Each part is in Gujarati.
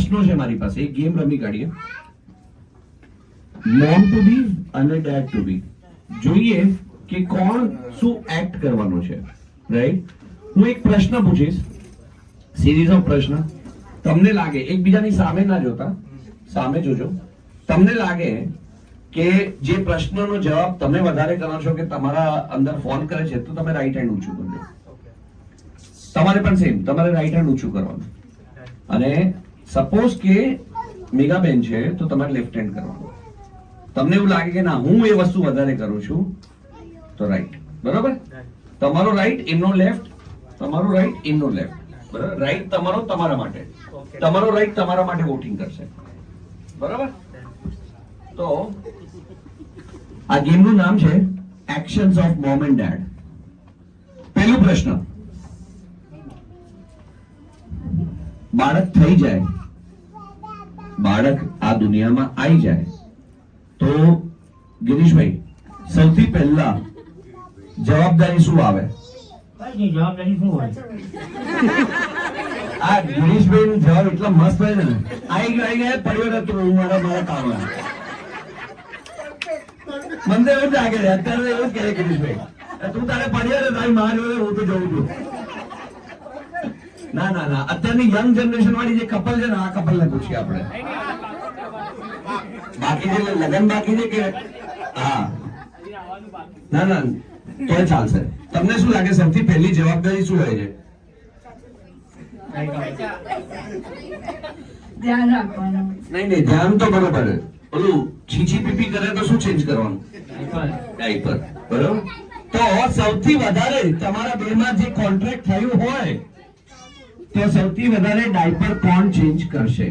પ્રશ્નો છે મારી પાસે, એક ગેમ રમી કાઢીએ. મોમ ટુ બી અને ડેડ ટુ બી. જોઈએ કે કોણ શું એક્ટ કરવાનું છે. રાઈટ? હું એક પ્રશ્ન પૂછીશ, સિરીઝ ઓફ પ્રશ્ન. તમને લાગે, એકબીજાની સામે ના જોતા, સામે જોજો. તમને લાગે કે જે પ્રશ્નનો જવાબ તમે વધારે કરો છો કે તમારા અંદર ફોન કરે છે, તો તમે રાઈટ હેન્ડ ઊંચું કરજો. તમારે પણ સેમ, તમારે રાઈટ હેન્ડ ઊંચું કરવાનું. અને સપોઝ કે મેગાબેન છે તો તમારે લેફ્ટ હેન્ડ કરવાનું. તમને એવું લાગે કે ના હું એ વસ્તુ વધારે કરું છું તો રાઈટ. બરોબર? તમારો રાઈટ, એમનો લેફ્ટ, તમારો રાઈટ, એમનો લેફ્ટ. બરાબર? રાઈટ તમારો તમારા માટે, તમારો રાઈટ તમારા માટે વોટિંગ કરશે. બરાબર? તો આ ગેમનું નામ છે actions of mom and dad. પહેલો પ્રશ્ન, બાળક થઈ જાય, બાળક આ દુનિયામાં આવી જાય તો ગિરીશભાઈ સૌથી પહેલા જવાબદારી શું આવે? જવાબદારી શું હોય? આ ગિરીશભાઈ જવાબ એટલા મસ્ત હોય ને, આવી ગયા પડ્યો તો હું મારા કામ મને એવું લાગે છે અત્યારે એવું કહે ગિરીશભાઈ તું તારે પડ્યો ને તારી માં જોડે હું તો જઉં છું. ના ના ના, અત્યારની યંગ જનરેશન વાળી જે કપલ છે ને, આ કપલ ને પૂછીએ આપણે. બાકી જે લગ્ન બાકી છે કે હા ના ના તો ચાલશે. તમને શું લાગે સૌથી પહેલી જવાબદારી શું હોય છે? ધ્યાન રાખવાનું. નહીં નહીં, ધ્યાન તો બરોબર. ઓલું છીછી પીપી કરે તો શું ચેન્જ કરવાનું? ડાયપર. બરોબર? તો સૌથી વધારે તમારા બેમાં જે કોન્ટ્રાક્ટ થયું હોય તો સૌથી વધારે ડાયપર કોણ ચેન્જ કરશે?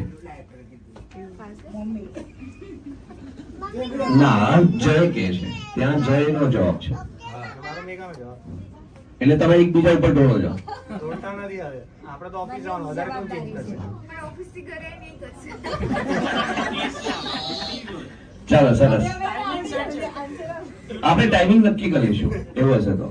ના, જય કે છે. ત્યાં જય નો જવાબ છે. એટલે તમે એકબીજા ઉપર દોડો છો. આપણે તો ઓફિસ જવાનું, વધારે કોણ ચેન્જ કરશે? ઓફિસ થી ઘરે નહીં કરશે. ચાલો સરસ, આપણે ટાઈમિંગ નક્કી કરીશું એવું હશે તો.